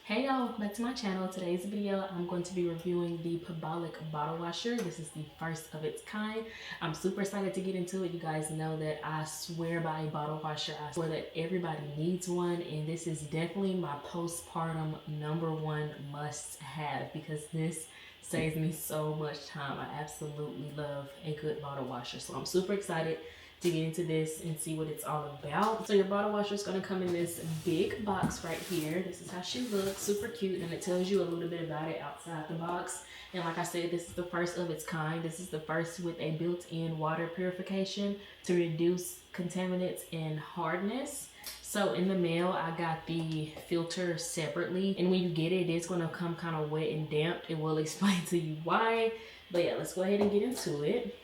Hey y'all, back to my channel. Today's video I'm going to be reviewing the Papablic bottle washer. This is the first of its kind. I'm super excited to get into it. You guys know that I swear by a bottle washer. I swear that everybody needs one, and this is definitely my postpartum #1 must have because this saves me so much time. I absolutely love a good bottle washer, so I'm super excited to get into this and see what it's all about. So your bottle washer is going to come in this big box right here. This is how she looks, super cute, and it tells you a little bit about it outside the box. And like I said, this is the first of its kind. This is the first with a built-in water purification to reduce contaminants and hardness. So in the mail, I got the filter separately, and when you get it, it's going to come kind of wet and damp. It will explain to you why. But yeah, let's go ahead and get into it.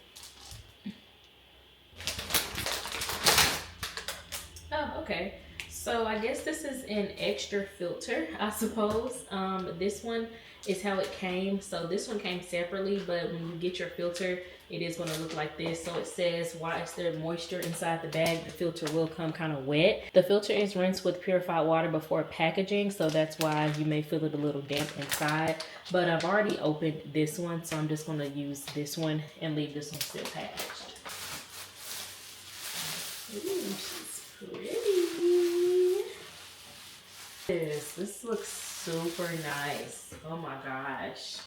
Oh, okay. So I guess this is an extra filter, I suppose. This one is how it came. So this one came separately, but when you get your filter, it is going to look like this. So it says, why is there moisture inside the bag? The filter will come kind of wet. The filter is rinsed with purified water before packaging, so that's why you may feel it a little damp inside. But I've already opened this one, so I'm just going to use this one and leave this one still packaged. Ooh, she's pretty. This looks super nice. Oh my gosh.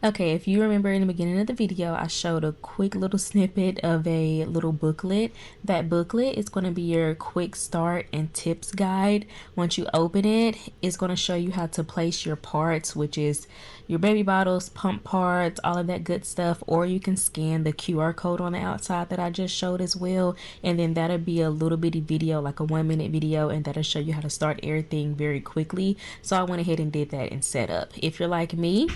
Okay, if you remember in the beginning of the video, I showed a quick little snippet of a little booklet. That booklet is going to be your quick start and tips guide. Once you open it, it's going to show you how to place your parts, which is your baby bottles, pump parts, all of that good stuff. Or you can scan the QR code on the outside that I just showed as well. And then that'll be a little bitty video, like a 1-minute video, and that'll show you how to start everything very quickly. So I went ahead and did that and set up. If you're like me,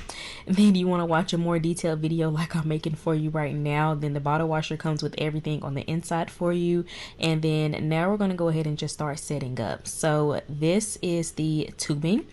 then you want to watch a more detailed video like I'm making for you right now, then the bottle washer comes with everything on the inside for you. And then now we're going to go ahead and just start setting up. So this is the tubing.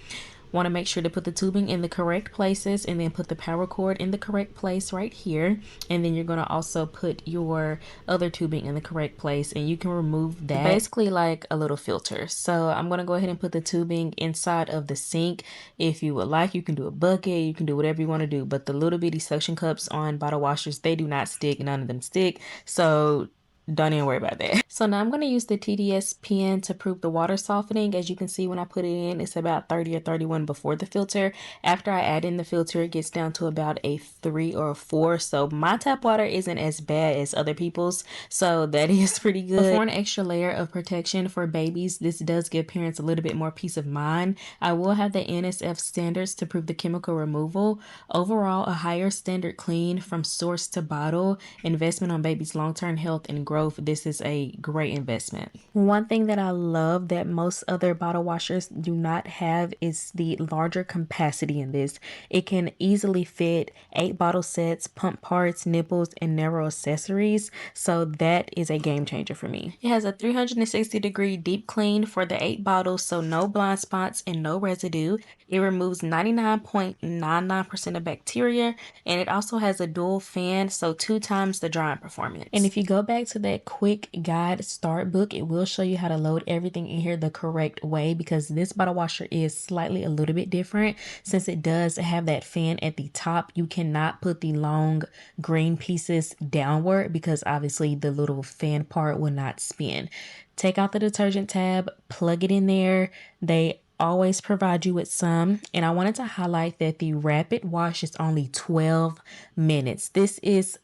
Want to make sure to put the tubing in the correct places, and then put the power cord in the correct place right here. And then you're going to also put your other tubing in the correct place, and you can remove that. Basically like a little filter. So I'm going to go ahead and put the tubing inside of the sink. If you would like, you can do a bucket, you can do whatever you want to do, but the little bitty suction cups on bottle washers, they do not stick. None of them stick. So don't even worry about that. So now I'm going to use the TDS pen to prove the water softening. As you can see, when I put it in, it's about 30 or 31 before the filter. After I add in the filter, it gets down to about a 3 or a 4. So my tap water isn't as bad as other people's, so that is pretty good. But for an extra layer of protection for babies, this does give parents a little bit more peace of mind. I will have the NSF standards to prove the chemical removal. Overall, a higher standard clean from source to bottle, investment on babies' long-term health and growth. This is a great investment. One thing that I love that most other bottle washers do not have is the larger capacity in this. It can easily fit 8 bottle sets, pump parts, nipples, and narrow accessories. So that is a game changer for me. It has a 360-degree deep clean for the 8 bottles, so no blind spots and no residue. It removes 99.99% of bacteria, and it also has a dual fan, so 2 times the drying performance. And if you go back to that quick guide start book, it will show you how to load everything in here the correct way, because this bottle washer is slightly a little bit different. Since it does have that fan at the top, you cannot put the long green pieces downward because obviously the little fan part will not spin. Take out the detergent tab, plug it in there. They always provide you with some, and I wanted to highlight that the rapid wash is only 12 minutes. This is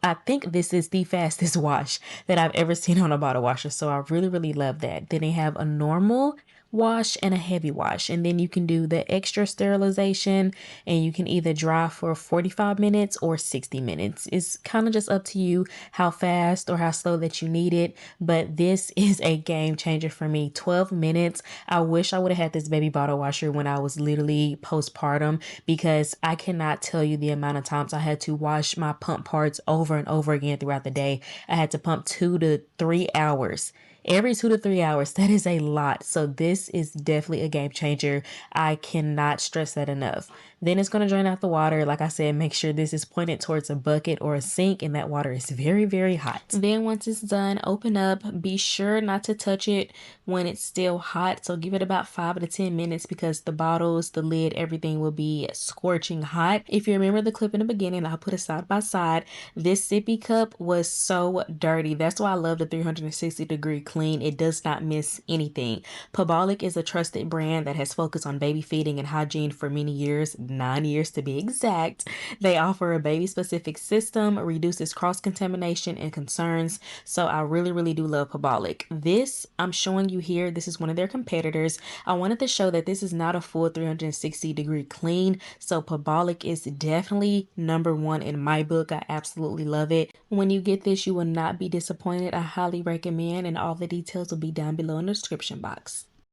I think this is the fastest wash that I've ever seen on a bottle washer, so I really love that. Then they have a normal wash and a heavy wash, and then you can do the extra sterilization, and you can either dry for 45 minutes or 60 minutes. It's kind of just up to you how fast or how slow that you need it, but this is a game changer for me. 12 minutes. I wish I would have had this baby bottle washer when I was literally postpartum, because I cannot tell you the amount of times I had to wash my pump parts over and over again throughout the day. I had to pump 2 to 3 hours every 2 to 3 hours. That is a lot. So this is definitely a game changer. I cannot stress that enough. Then it's going to drain out the water. Like I said, make sure this is pointed towards a bucket or a sink and that water is very, very hot. Then once it's done, open up. Be sure not to touch it when it's still hot. So give it about 5 to 10 minutes because the bottles, the lid, everything will be scorching hot. If you remember the clip in the beginning, I'll put it side by side. This sippy cup was so dirty. That's why I love the 360-degree clean. It does not miss anything. Papablic is a trusted brand that has focused on baby feeding and hygiene for many years, 9 years to be exact. They offer a baby specific system, reduces cross-contamination and concerns. So I really, really do love Papablic. This I'm showing you here, this is one of their competitors. I wanted to show that this is not a full 360-degree clean. So Papablic is definitely number one in my book. I absolutely love it. When you get this, you will not be disappointed. I highly recommend, and all the details will be down below in the description box.